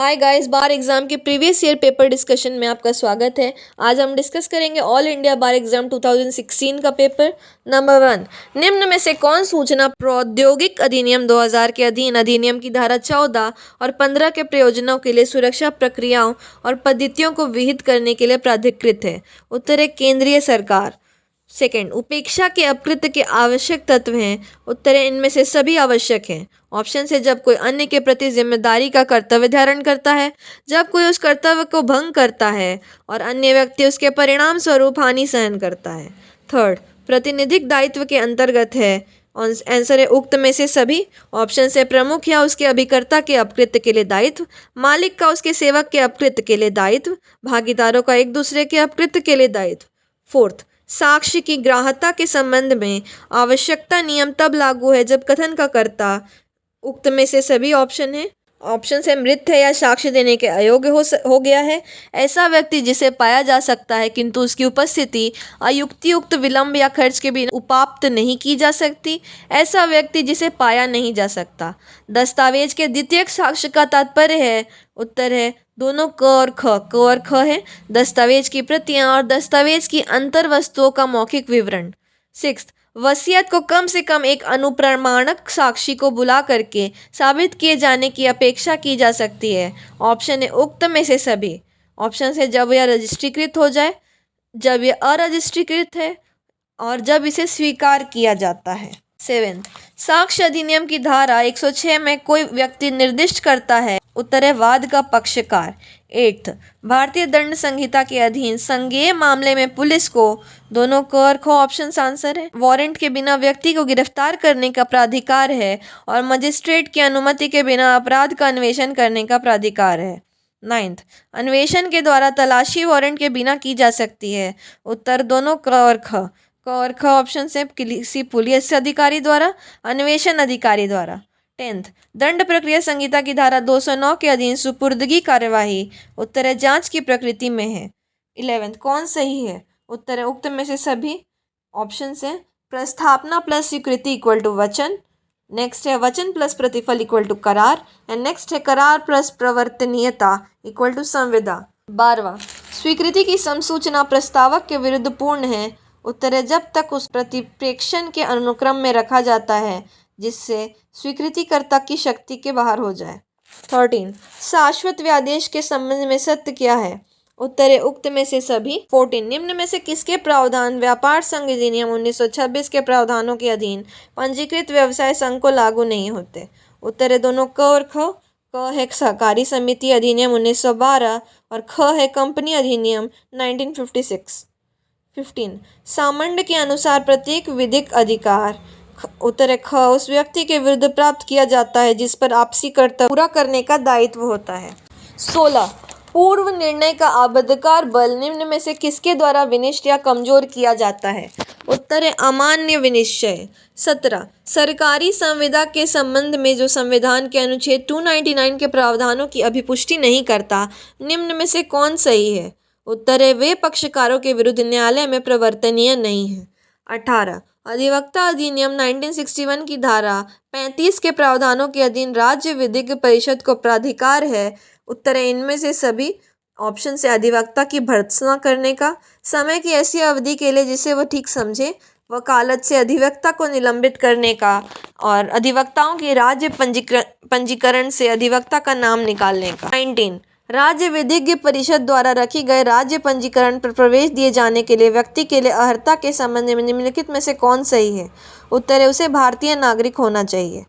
Hi guys, बार exam के previous year paper discussion में आपका स्वागत है। आज हम डिस्कस करेंगे ऑल इंडिया बार एग्जाम 2016 का पेपर। नंबर 1, निम्न में से कौन सूचना प्रौद्योगिक अधिनियम 2000 के अधीन अधिनियम की धारा 14 और 15 के प्रयोजनों के लिए सुरक्षा प्रक्रियाओं और पद्धतियों को विहित करने के लिए प्राधिकृत है? उत्तर है केंद्रीय सरकार। सेकंड, उपेक्षा के अपकृत्य के आवश्यक तत्व हैं। उत्तर है इनमें से सभी आवश्यक हैं। ऑप्शन से जब कोई अन्य के प्रति जिम्मेदारी का कर्तव्य धारण करता है, जब कोई उस कर्तव्य को भंग करता है और अन्य व्यक्ति उसके परिणाम स्वरूप हानि सहन करता है। थर्ड, प्रातिनिधिक दायित्व के अंतर्गत है। आंसर है उक्त में से सभी। ऑप्शन से प्रमुख या उसके अभिकर्ता के अपकृत्य के लिए दायित्व, मालिक का उसके सेवक के अपकृत्य के लिए दायित्व, भागीदारों का एक दूसरे के अपकृत्य के लिए दायित्व। फोर्थ, साक्ष्य की ग्राह्यता के संबंध में आवश्यकता नियम तब लागू है जब कथन का कर्ता उक्त में से सभी ऑप्शन है। ऑप्शन से मृत है या साक्ष्य देने के अयोग्य हो गया है। ऐसा व्यक्ति जिसे पाया जा सकता है किंतु उसकी उपस्थिति अयुक्तियुक्त विलंब या खर्च के बिना उपाप्त नहीं की जा सकती। ऐसा व्यक्ति जिसे पाया नहीं जा सकता। दस्तावेज के द्वितीयक साक्ष्य का तात्पर्य है। उत्तर है दोनों क और ख। क और ख है दस्तावेज की प्रतियां और दस्तावेज की अंतर वस्तुओं का मौखिक विवरण। सिक्स्थ, वसीयत को कम से कम एक अनुप्रमाणक साक्षी को बुला करके साबित किए जाने की अपेक्षा की जा सकती है। ऑप्शन है उक्त में से सभी। ऑप्शन है जब यह रजिस्ट्रीकृत हो जाए, जब यह अरजिस्ट्रीकृत है और जब इसे स्वीकार किया जाता है। सेवेंथ, साक्ष्य अधिनियम की धारा 106 में कोई व्यक्ति निर्दिष्ट करता है। उत्तर है वाद का पक्षकार। एट्थ, भारतीय दंड संहिता के अधीन संज्ञेय मामले में पुलिस को दोनों क और ख ऑप्शन आंसर है वारंट के बिना व्यक्ति को गिरफ्तार करने का प्राधिकार है और मजिस्ट्रेट की अनुमति के बिना अपराध का अन्वेषण करने का प्राधिकार है। नाइन्थ, अन्वेषण के द्वारा तलाशी वारंट के बिना की जा सकती है। उत्तर दोनों क और ख। क और ख ऑप्शन से किसी पुलिस अधिकारी द्वारा, अन्वेषण अधिकारी द्वारा। टेंथ, दंड प्रक्रिया संहिता की धारा 209 के अधीन सुपुर्दगी कार्यवाही। उत्तर है जांच की प्रकृति में है। 11th, कौन सही है? उत्तर है उक्त में से सभी। ऑप्शन से प्रस्थापना प्लस स्वीकृति इक्वल टू वचन। नेक्स्ट है वचन प्लस प्रतिफल इक्वल टू करार। एंड नेक्स्ट है करार प्लस प्रवर्तनीयता इक्वल टू संविदा। 12वां, स्वीकृति की समसूचना प्रस्तावक के विरुद्ध पूर्ण है। उत्तर है जब तक उस प्रतिप्रेक्षण के अनुक्रम में रखा जाता है जिससे स्वीकृतिकर्ता की शक्ति के बाहर हो जाए। 13, शाश्वत व्यादेश के संबंध में सत्य क्या है? उत्तर है उक्त में से सभी। 14, निम्न में से किसके प्रावधान व्यापार संघ अधिनियम 1926 के प्रावधानों के अधीन पंजीकृत व्यवसाय संघ को लागू नहीं होते? उत्तर है दोनों क और ख। क है सहकारी समिति अधिनियम 1912 और ख है कंपनी अधिनियम 1956। 15, सामंड के अनुसार प्रत्येक विधिक अधिकार। उत्तर है ख उस व्यक्ति के विरुद्ध प्राप्त किया जाता है जिस पर आपसी कर्तव्य पूरा करने का दायित्व होता है। 16, पूर्व निर्णय का अबाध्यकार बल निम्न में से किसके द्वारा विनिष्ट या कमजोर किया जाता है? उत्तर है अमान्य विनिश्चय। 17, सरकारी संविदा के संबंध में जो संविधान के अनुच्छेद 299 के प्रावधानों की अभिपुष्टि नहीं करता, निम्न में से कौन सही है? उत्तर है वे पक्षकारों के विरुद्ध न्यायालय में प्रवर्तनीय नहीं है। 18, अधिवक्ता अधिनियम 1961 की धारा 35 के प्रावधानों के अधीन राज्य विधिज्ञ परिषद को प्राधिकार है। उत्तर है इनमें से सभी। ऑप्शन से अधिवक्ता की भर्त्सना करने का, समय की ऐसी अवधि के लिए जिसे वह ठीक समझे, वकालत से अधिवक्ता को निलंबित करने का और अधिवक्ताओं के राज्य पंजीकरण से अधिवक्ता का नाम निकालने का। 19, राज्य विधिज्ञ परिषद द्वारा रखी गए राज्य पंजीकरण पर प्रवेश दिए जाने के लिए व्यक्ति के लिए अर्हता के संबंध में निम्नलिखित में से कौन सही है? उत्तर है उसे भारतीय नागरिक होना चाहिए।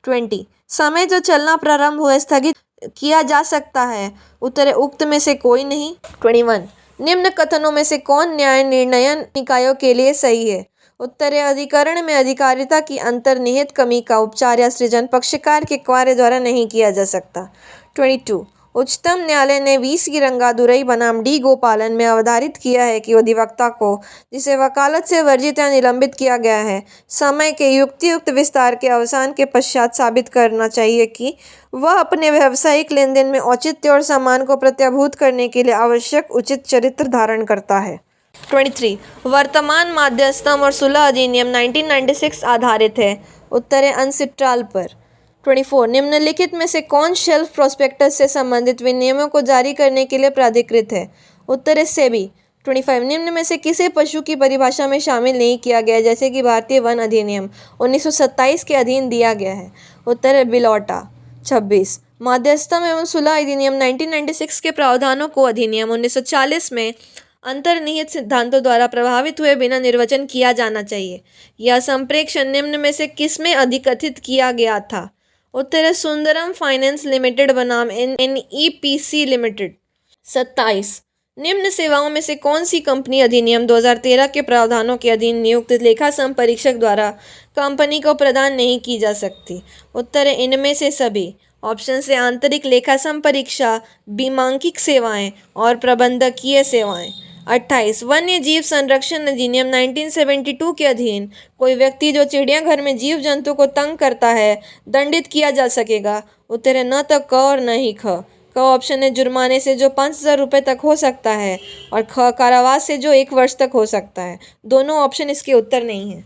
20, समय जो चलना प्रारंभ हुआ स्थगित किया जा सकता है। उत्तर है उक्त में से कोई नहीं। 21, निम्न कथनों में से कौन न्याय निर्णयन निकायों के लिए सही है? उत्तर है अधिकरण में अधिकारिता की अंतर्निहित कमी का उपचार या सृजन पक्षकार के कार्य द्वारा नहीं किया जा सकता। 22, उच्चतम न्यायालय ने 20 की रंगादुरई बनाम डी गोपालन में अवधारित किया है कि अधिवक्ता को जिसे वकालत से वर्जित या निलंबित किया गया है, समय के युक्तियुक्त विस्तार के अवसान के पश्चात साबित करना चाहिए कि वह अपने व्यावसायिक लेनदेन में औचित्य और सम्मान को प्रत्याभूत करने के लिए आवश्यक उचित चरित्र धारण करता है। 23, वर्तमान मध्यस्थता और सुलह अधिनियम 1996 आधारित है। उत्तर है अनसिट्राल पर। 24 निम्नलिखित में से कौन शेल्फ प्रोस्पेक्टस से संबंधित विनियमों को जारी करने के लिए प्राधिकृत है? उत्तर है सेबी। 25 निम्न में से किसे पशु की परिभाषा में शामिल नहीं किया गया जैसे कि भारतीय वन अधिनियम 1927 के अधीन दिया गया है? उत्तर है बिलौटा। 26 मध्यस्थता एवं सुलह अधिनियम 1996 के प्रावधानों को अधिनियम 1940 में अंतर्निहित सिद्धांतों द्वारा प्रभावित हुए बिना निर्वचन किया जाना चाहिए। यह संप्रेक्षण निम्न में से किसमें अधिकथित किया गया था? उत्तर है सुंदरम फाइनेंस लिमिटेड बनाम NEPC लिमिटेड। 27 निम्न सेवाओं में से कौन सी कंपनी अधिनियम 2013 के प्रावधानों के अधीन नियुक्त लेखा संपरीक्षक द्वारा कंपनी को प्रदान नहीं की जा सकती? उत्तर है इनमें से सभी। ऑप्शन से आंतरिक लेखा संपरीक्षा, बीमांकिक सेवाएं और प्रबंधकीय सेवाएं। 28 वन्य जीव संरक्षण अधिनियम 1972 के अधीन कोई व्यक्ति जो चिड़ियाघर में जीव जंतु को तंग करता है दंडित किया जा सकेगा? उत्तर है न तो क और न ही ख। क ऑप्शन है जुर्माने से जो 5,000 रुपये तक हो सकता है और ख कारावास से जो 1 वर्ष तक हो सकता है। दोनों ऑप्शन इसके उत्तर नहीं है।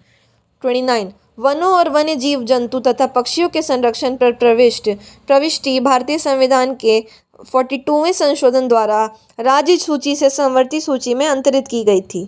29 वनों और वन्य जीव जंतु तथा पक्षियों के संरक्षण पर प्रविष्टि भारतीय संविधान के 42वें संशोधन द्वारा राज्य सूची से समवर्ती सूची में अंतरित की गई थी।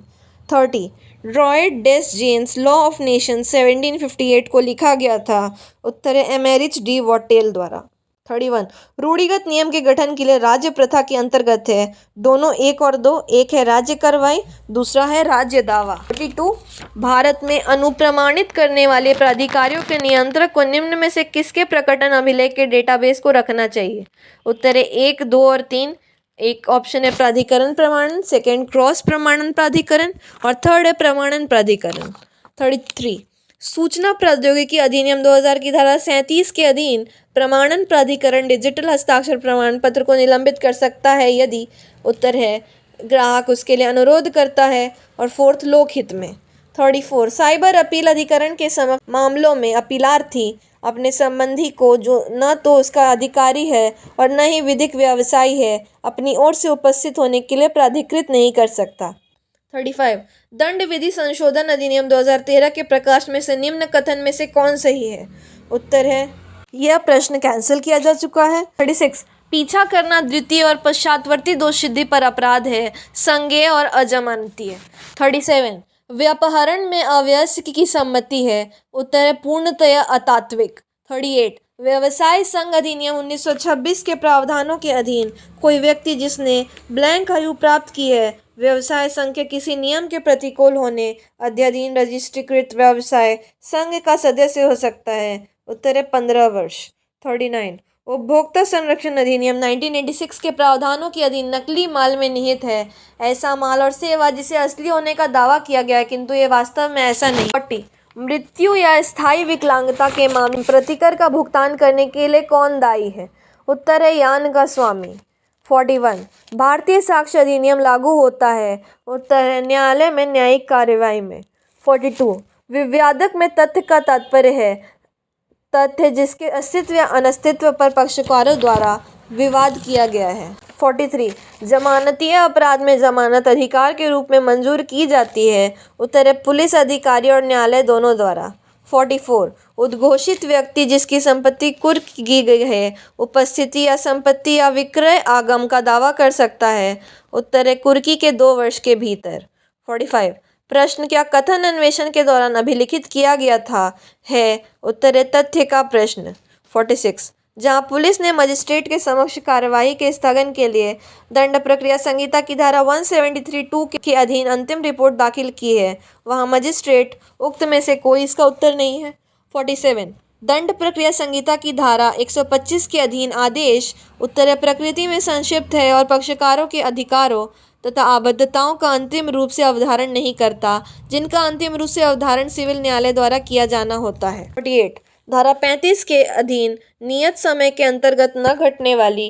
30 रॉय डेस जेन्स लॉ ऑफ नेशंस 1758 को लिखा गया था? उत्तर है एमेरिच डी वॉटेल द्वारा। 31 रूढ़िगत नियम के गठन के लिए राज्य प्रथा के अंतर्गत है दोनों 1 और 2। एक है राज्य कार्रवाई, दूसरा है राज्य दावा। 42 भारत में अनुप्रमाणित करने वाले प्राधिकारियों के नियंत्रक को निम्न में से किसके प्रकटन अभिलेख के डेटाबेस को रखना चाहिए? उत्तर है 1, 2 और 3। एक ऑप्शन है प्राधिकरण प्रमाणन, सेकेंड क्रॉस प्रमाणन प्राधिकरण और थर्ड है प्रमाणन प्राधिकरण। 33 सूचना प्रौद्योगिकी अधिनियम 2000 की धारा 37 के अधीन प्रमाणन प्राधिकरण डिजिटल हस्ताक्षर प्रमाण पत्र को निलंबित कर सकता है यदि? उत्तर है ग्राहक उसके लिए अनुरोध करता है और 4th लोकहित में। 34 साइबर अपील अधिकरण के समक्ष मामलों में अपीलार्थी अपने संबंधी को जो न तो उसका अधिकारी है और न ही विधिक व्यवसायी है अपनी ओर से उपस्थित होने के लिए प्राधिकृत नहीं कर सकता। 35 दंड विधि संशोधन अधिनियम 2013 के प्रकाश में से निम्न कथन में से कौन सही है? उत्तर है यह प्रश्न कैंसिल किया जा चुका है। 36 पीछा करना द्वितीय और पश्चातवर्ती दोष सिद्धि पर अपराध है, संज्ञेय और अजमानतीय। 37 व्यापहरण में अवयस्क की सम्मति है? उत्तर है पूर्णतया अतात्विक। 38 व्यवसाय संघ अधिनियम 1926 के प्रावधानों के अधीन कोई व्यक्ति जिसने ब्लैंक आयु प्राप्त की है व्यवसाय संघ के किसी नियम के प्रतिकूल होने अध्याधीन रजिस्ट्रीकृत व्यवसाय संघ का सदस्य हो सकता है? उत्तर है 15 वर्ष। 39 उपभोक्ता संरक्षण अधिनियम 1986 के प्रावधानों के अधीन नकली माल में निहित है ऐसा माल और सेवा जिसे असली होने का दावा किया गया है किंतु ये वास्तव में ऐसा नहीं। 40 मृत्यु या स्थायी विकलांगता के मामले में प्रतिकर का भुगतान करने के लिए कौन दायी है? उत्तर है यान का स्वामी। 41 भारतीय साक्ष्य अधिनियम लागू होता है? उत्तर है न्यायालय में न्यायिक कार्यवाही में। 42 विवादक में तथ्य का तात्पर्य है तथ्य जिसके अस्तित्व या अनस्तित्व पर पक्षकारों द्वारा विवाद किया गया है। 43 जमानतीय अपराध में जमानत अधिकार के रूप में मंजूर की जाती है? उत्तर है पुलिस अधिकारी और न्यायालय दोनों द्वारा। 44 उद्घोषित व्यक्ति जिसकी संपत्ति कुर्क की गई है उपस्थिति या संपत्ति या विक्रय आगम का दावा कर सकता है? उत्तर है कुर्की के 2 वर्ष के भीतर। 45 प्रश्न क्या कथन अन्वेषण के दौरान अभिलिखित किया गया था? है? उत्तर है तथ्य का प्रश्न। 46 जहां पुलिस ने मजिस्ट्रेट के समक्ष कार्यवाही के स्थगन के लिए दंड प्रक्रिया संहिता की धारा 173(2) के अधीन अंतिम रिपोर्ट दाखिल की है वहां मजिस्ट्रेट उक्त में से कोई इसका उत्तर नहीं है। 47 दंड प्रक्रिया संहिता की धारा 125 के अधीन आदेश उत्तर है प्रकृति में संक्षिप्त है और पक्षकारों के अधिकारों तथा आबद्धताओं का अंतिम रूप से अवधारण नहीं करता जिनका अंतिम रूप से अवधारण सिविल न्यायालय द्वारा किया जाना होता है। 48 धारा 35 के अधीन नियत समय के अंतर्गत न घटने वाली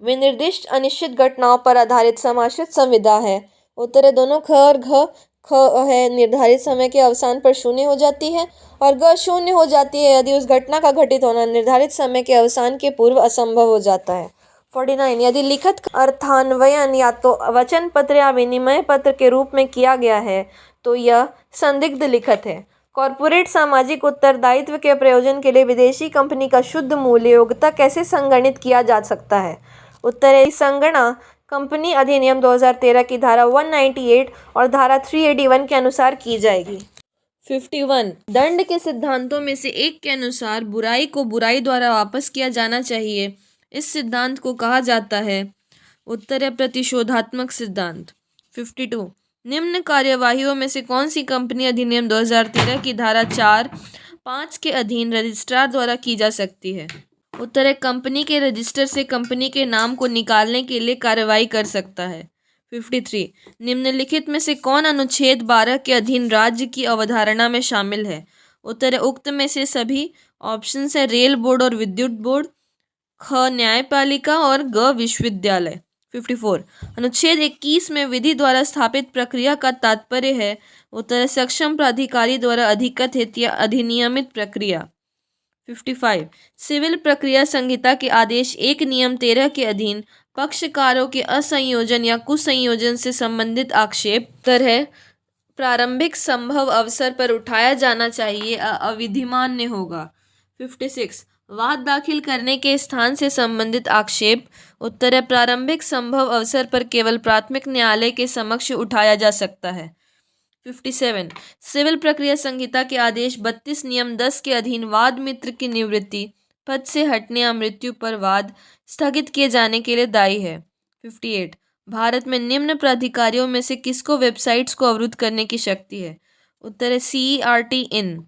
विनिर्दिष्ट अनिश्चित घटनाओं पर आधारित समाश्रित संविदा है? उत्तर है दोनों ख और घ। ख है निर्धारित समय के अवसान पर शून्य हो जाती है और ग शून्य हो जाती है यदि उस घटना का घटित होना निर्धारित समय के अवसान के पूर्व असंभव हो जाता है। 49 यदि लिखित अर्थान्वयन या तो वचन पत्र या विनिमय पत्र के रूप में किया गया है तो यह संदिग्ध लिखित है। कॉर्पोरेट सामाजिक उत्तरदायित्व के प्रयोजन के लिए विदेशी कंपनी का शुद्ध मूल्य योग्यता कैसे संगणित किया जा सकता है? उत्तर है संगणना कंपनी अधिनियम 2013 की धारा 198 और धारा 381 के अनुसार की जाएगी। 51 दंड के सिद्धांतों में से एक के अनुसार बुराई को बुराई द्वारा वापस किया जाना चाहिए। इस सिद्धांत को कहा जाता है उत्तर है प्रतिशोधात्मक सिद्धांत। 52 निम्न कार्यवाहियों में से कौन सी कंपनी अधिनियम 2013 की धारा 4(5) के अधीन रजिस्ट्रार द्वारा की जा सकती है? उत्तर है कंपनी के रजिस्टर से कंपनी के नाम को निकालने के लिए कार्रवाई कर सकता है। 53 निम्नलिखित में से कौन अनुच्छेद 12 के अधीन राज्य की अवधारणा में शामिल है? उत्तर है उक्त में से सभी। ऑप्शन है रेल बोर्ड और विद्युत बोर्ड, ख न्यायपालिका और ग विश्वविद्यालय। 54 अनुच्छेद 21 में विधि द्वारा स्थापित प्रक्रिया का तात्पर्य है? उत्तर है सक्षम प्राधिकारी द्वारा अधिकृत या अधिनियमित प्रक्रिया। 55 सिविल प्रक्रिया संहिता के आदेश 1 नियम 13 के अधीन पक्षकारों के असंयोजन या कुसंयोजन से संबंधित आक्षेप उत्तर है प्रारंभिक संभव अवसर पर उठाया जाना चाहिए, अविधिमान्य होगा। 56 वाद दाखिल करने के स्थान से संबंधित आक्षेप उत्तर है प्रारंभिक संभव अवसर पर केवल प्राथमिक न्यायालय के समक्ष उठाया जा सकता है। 57 सिविल प्रक्रिया संहिता के आदेश 32 नियम 10 के अधीन वाद मित्र की निवृत्ति, पद से हटने या मृत्यु पर वाद स्थगित किए जाने के लिए दायी है। 58 भारत में निम्न प्राधिकारियों में से किसको वेबसाइट्स को अवरुद्ध करने की शक्ति है? उत्तर है CERT इन।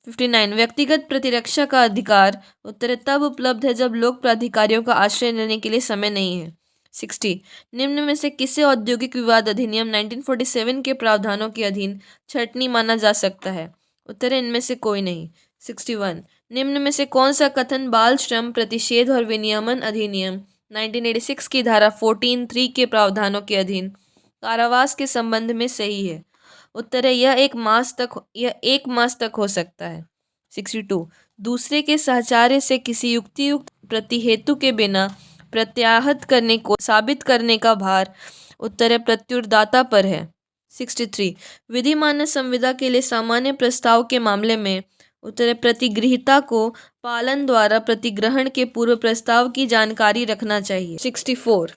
59 व्यक्तिगत प्रतिरक्षा का अधिकार उत्तर है तब उपलब्ध है जब लोक प्राधिकारियों का आश्रय लेने के लिए समय नहीं है। 60 निम्न में से किसे औद्योगिक विवाद अधिनियम 1947 के प्रावधानों के अधीन छटनी माना जा सकता है? उत्तर है इनमें से कोई नहीं। 61 निम्न में से कौन सा कथन बाल श्रम प्रतिषेध और विनियमन अधिनियम 1986 की धारा 14(3) के प्रावधानों के अधीन कारावास के संबंध में सही है? उत्तर है यह एक मास तक हो सकता है। 62 दूसरे के सहचार्य से किसी युक्तियुक्त प्रतिहेतु के बिना प्रत्याहत करने को साबित करने का भार उत्तर है प्रत्युरदाता पर है। 63 विधिमान्य संविदा के लिए सामान्य प्रस्ताव के मामले में उत्तर है प्रतिगृहीता को पालन द्वारा प्रतिग्रहण के पूर्व प्रस्ताव की जानकारी रखना चाहिए। 64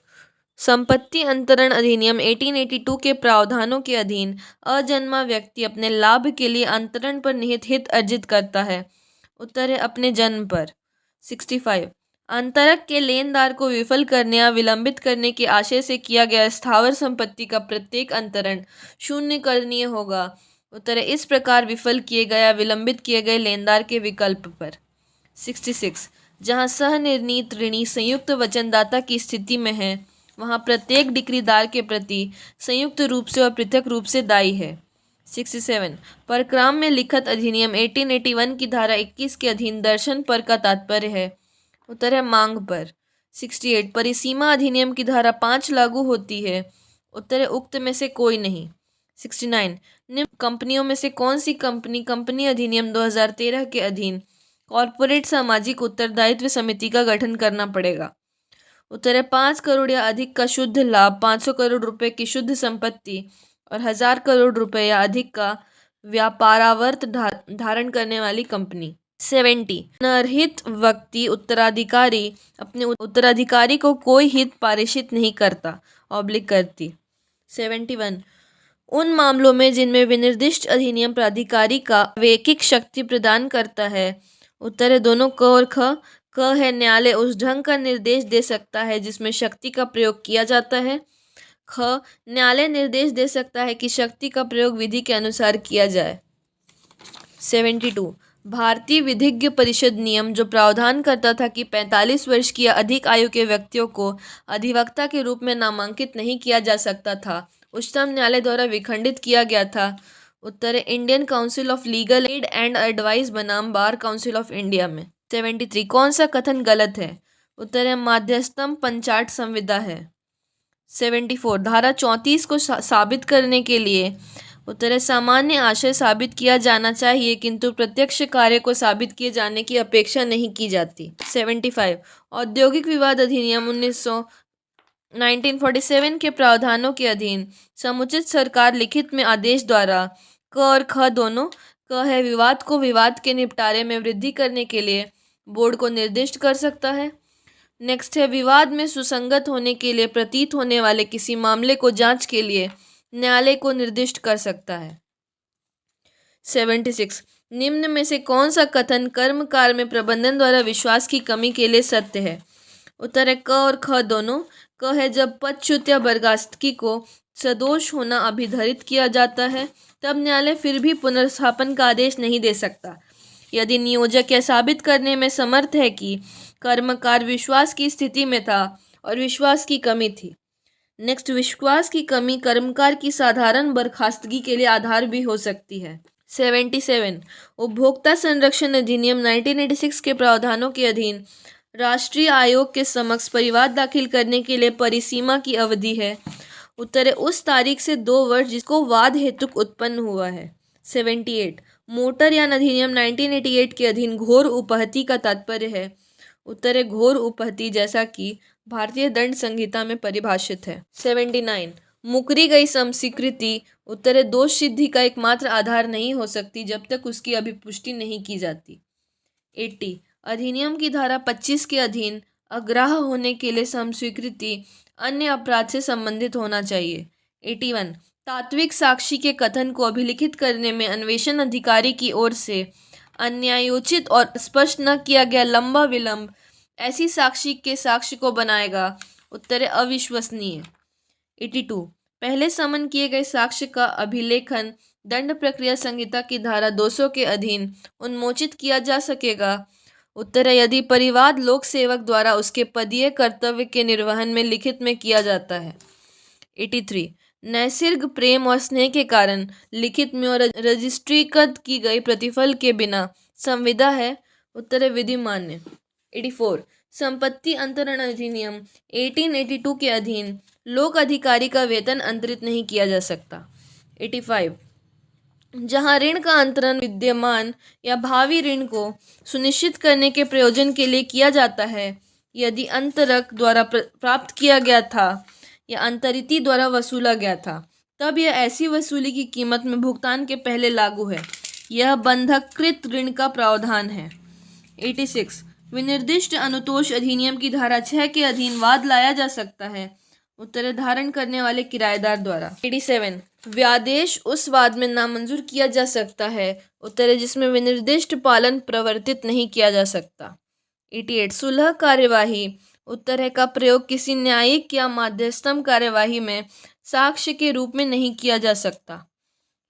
संपत्ति अंतरण अधिनियम 1882 के प्रावधानों के अधीन अजन्मा व्यक्ति अपने लाभ के लिए अंतरण पर निहित हित अर्जित करता है? उत्तर है अपने जन्म पर। 65 अंतरक के लेनदार को विफल करने या विलंबित करने के आशय से किया गया स्थावर संपत्ति का प्रत्येक अंतरण शून्य करणीय होगा? उत्तर है इस प्रकार विफल किए गए या विलंबित किए गए लेनदार के विकल्प पर। 66 जहां सहनिर्णीत ऋणी संयुक्त वचनदाता की स्थिति में है वहां प्रत्येक डिक्रीदार के प्रति संयुक्त रूप से और पृथक रूप से दायी है। 67 परक्राम में लिखित अधिनियम 1881 की धारा 21 के अधीन दर्शन पर का तात्पर्य है? उत्तर है मांग पर। 68 परिसीमा अधिनियम की धारा 5 लागू होती है? उत्तर है उक्त में से कोई नहीं। 69 निम्न कंपनियों में से कौन सी कंपनी कंपनी अधिनियम 2013 के अधीन कॉर्पोरेट सामाजिक उत्तरदायित्व समिति का गठन करना पड़ेगा? उत्तर है 5 करोड़ या अधिक का शुद्ध लाभ, 500 करोड़ रुपए की शुद्ध संपत्ति और 1000 करोड़ रुपए या अधिक का व्यापारावर्त धारण करने वाली कंपनी। 70 नरहित व्यक्ति उत्तराधिकारी अपने उत्तराधिकारी को कोई हित पारिषित नहीं करता करती। 71 उन मामलों में जिनमें विनिर्दिष्ट अधिनियम प्राधिकारी का वैयक्तिक शक्ति प्रदान करता है? उत्तर है दोनों क और ख। क है न्यायालय उस ढंग का निर्देश दे सकता है जिसमें शक्ति का प्रयोग किया जाता है। ख न्यायालय निर्देश दे सकता है कि शक्ति का प्रयोग विधि के अनुसार किया जाए। 72 भारतीय विधिज्ञ परिषद नियम जो प्रावधान करता था कि 45 वर्ष की या अधिक आयु के व्यक्तियों को अधिवक्ता के रूप में नामांकित नहीं किया जा सकता था, उच्चतम न्यायालय द्वारा विखंडित किया गया था? उत्तर है Indian council of legal aid and advice बनाम बार काउंसिल ऑफ इंडिया में। 73 कौन सा कथन गलत है? उत्तर है माध्यस्थम पंचाट संविदा है। 74 धारा 34 को साबित करने के लिए उत्तर है सामान्य आशय साबित किया जाना चाहिए किंतु प्रत्यक्ष कार्य को साबित किए जाने की अपेक्षा नहीं की जाती। 75 औद्योगिक विवाद अधिनियम 1947 के प्रावधानों के अधीन समुचित सरकार लिखित में आदेश द्वारा क और ख दोनों। क है विवाद को विवाद के निपटारे में वृद्धि करने के लिए बोर्ड को निर्दिष्ट कर सकता है। नेक्स्ट है विवाद में सुसंगत होने के लिए प्रतीत होने वाले किसी मामले को जांच के लिए न्यायालय को निर्दिष्ट कर सकता है। 76 निम्न में से कौन सा कथन कर्मकार में प्रबंधन द्वारा विश्वास की कमी के लिए सत्य है? उत्तर है क और ख दोनों। क है जब पदच्युत या बर्खास्तगी को सदोष होना अभिधरित किया जाता है तब न्यायालय फिर भी पुनर्स्थापन का आदेश नहीं दे सकता यदि नियोजक यह साबित करने में समर्थ है कि कर्मकार विश्वास की स्थिति में था और विश्वास की कमी थी। नेक्स्ट, विश्वास की कमी कर्मकार की साधारण बर्खास्तगी के लिए आधार भी हो सकती है। 77 उपभोक्ता संरक्षण अधिनियम 1986 के प्रावधानों के अधीन राष्ट्रीय आयोग के समक्ष परिवाद दाखिल करने के लिए परिसीमा की अवधि है। उत्तर है उस तारीख से 2 वर्ष जिसको वाद हेतुक उत्पन्न हुआ है। 78 मोटरयान अधिनियम 1988 के अधीन घोर उपहति का तात्पर्य है। उत्तर है घोर उपहति जैसा कि भारतीय दंड संहिता में परिभाषित है। 79 मुकरी गई समस्वीकृति उत्तर है दोष सिद्धि का एकमात्र आधार नहीं हो सकती जब तक उसकी अभिपुष्टि नहीं की जाती। 80 अधिनियम की धारा 25 के अधीन अग्राह्य होने के लिए समस्वीकृति अन्य अपराध से संबंधित होना चाहिए। 81 तात्विक साक्षी के कथन को अभिलिखित करने में अन्वेषण अधिकारी की ओर से अन्यायोचित और स्पष्ट न किया गया लंबा विलंब ऐसी साक्षी के साक्ष्य को बनाएगा। उत्तर है अविश्वसनीय। 82 पहले समन किए गए साक्ष्य का अभिलेखन दंड प्रक्रिया संहिता की धारा 200 के अधीन उन्मोचित किया जा सकेगा। उत्तर है यदि परिवाद लोक सेवक द्वारा उसके पदीय कर्तव्य के निर्वहन में लिखित में किया जाता है। 83 नैसर्गिक प्रेम और स्नेह के कारण लिखित में और रजिस्ट्रीकृत की गई प्रतिफल के बिना संविदा है। उत्तर है विधि मान्य। 84 संपत्ति अंतरण अधिनियम 1882 के अधीन लोक अधिकारी का वेतन अंतरित नहीं किया जा सकता। 85 जहां ऋण का अंतरण विद्यमान या भावी ऋण को सुनिश्चित करने के प्रयोजन के लिए किया जाता है यदि अंतरक द्वारा प्राप्त किया गया था या अंतरिती द्वारा वसूला गया था तब यह ऐसी वसूली की कीमत में भुगतान के पहले लागू है। यह बंधककृत ऋण का प्रावधान है। 86 विनिर्दिष्ट अनुतोष अधिनियम की धारा 6 के अधीन वाद लाया जा सकता है। उत्तर धारण करने वाले किराएदार द्वारा। 87 व्यादेश उस वाद में नामंजूर किया जा सकता है। उत्तर जिसमें विनिर्दिष्ट पालन प्रवर्तित नहीं किया जा सकता। 88 सुलह कार्यवाही उत्तर है का प्रयोग किसी न्यायिक या मध्यस्थम कार्यवाही में साक्ष्य के रूप में नहीं किया जा सकता।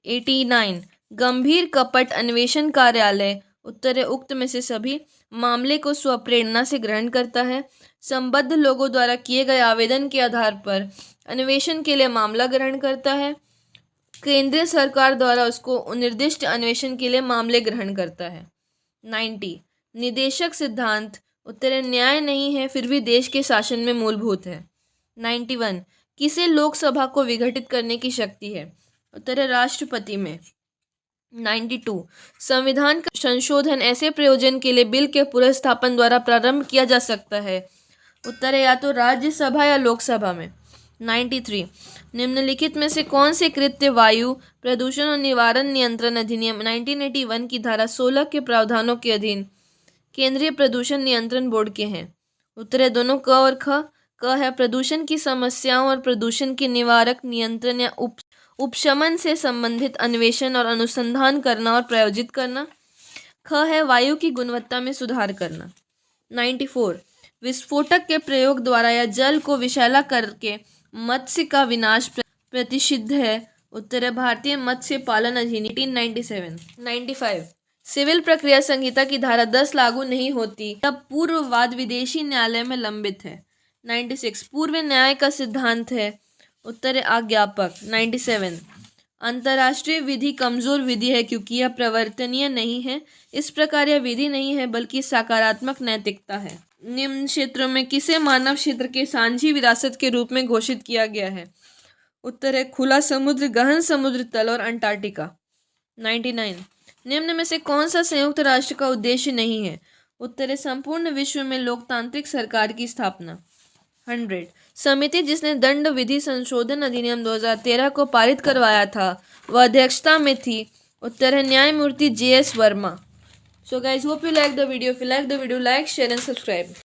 89 गंभीर कपट अन्वेषण कार्यालय उत्तर उक्त में से सभी मामले को स्वप्रेरणा से ग्रहण करता है। संबद्ध लोगों द्वारा किए गए आवेदन के आधार पर अन्वेषण के लिए मामला ग्रहण करता है। केंद्रीय सरकार द्वारा उसको निर्दिष्ट अन्वेषण के लिए मामले ग्रहण करता है। 90 निदेशक सिद्धांत उत्तर न्याय नहीं है फिर भी देश के शासन में मूलभूत है। 91 किसे लोकसभा को विघटित करने की शक्ति है। उत्तर राष्ट्रपति में। 92 संविधान का संशोधन ऐसे प्रयोजन के लिए बिल के पुनर्स्थापन द्वारा प्रारंभ किया जा सकता है। उत्तर है या तो राज्यसभा या लोकसभा में। 93 निम्नलिखित में से कौन से कृत्य वायु प्रदूषण और निवारण नियंत्रण अधिनियम 1981 की धारा 16 के प्रावधानों के अधीन केंद्रीय प्रदूषण नियंत्रण बोर्ड के हैं। उत्तर है दोनों क और ख। क है प्रदूषण की समस्याओं और प्रदूषण के निवारक नियंत्रण या उपशमन से संबंधित अन्वेषण और अनुसंधान करना और प्रायोजित करना। ख है वायु की गुणवत्ता में सुधार करना। 94 विस्फोटक के प्रयोग द्वारा या जल को विषैला करके मत्स्य का विनाश प्रतिषिद्ध है। उत्तर भारतीय मत्स्य पालन अधिनियम 1897। 95 सिविल प्रक्रिया संहिता की धारा 10 लागू नहीं होती तब पूर्व वाद विदेशी न्यायालय में लंबित है। 96 पूर्व न्याय का सिद्धांत है। उत्तर आज्ञापक। 97 अंतर्राष्ट्रीय विधि कमजोर विधि है क्योंकि यह प्रवर्तनीय नहीं है। इस प्रकार यह विधि नहीं है बल्कि सकारात्मक नैतिकता है। निम्न क्षेत्रों में किसे मानव क्षेत्र के सांझी विरासत के रूप में घोषित किया गया है। उत्तर है खुला समुद्र, गहन समुद्र तल और अंटार्कटिका। 99 निम्न में से कौन सा संयुक्त राष्ट्र का उद्देश्य नहीं है। उत्तर है संपूर्ण विश्व में लोकतांत्रिक सरकार की स्थापना। 100। समिति जिसने दंड विधि संशोधन अधिनियम 2013 को पारित करवाया था वह अध्यक्षता में थी। उत्तर है न्यायमूर्ति JS Verma. So guys hope you like the video. If you like the video, like, share and subscribe.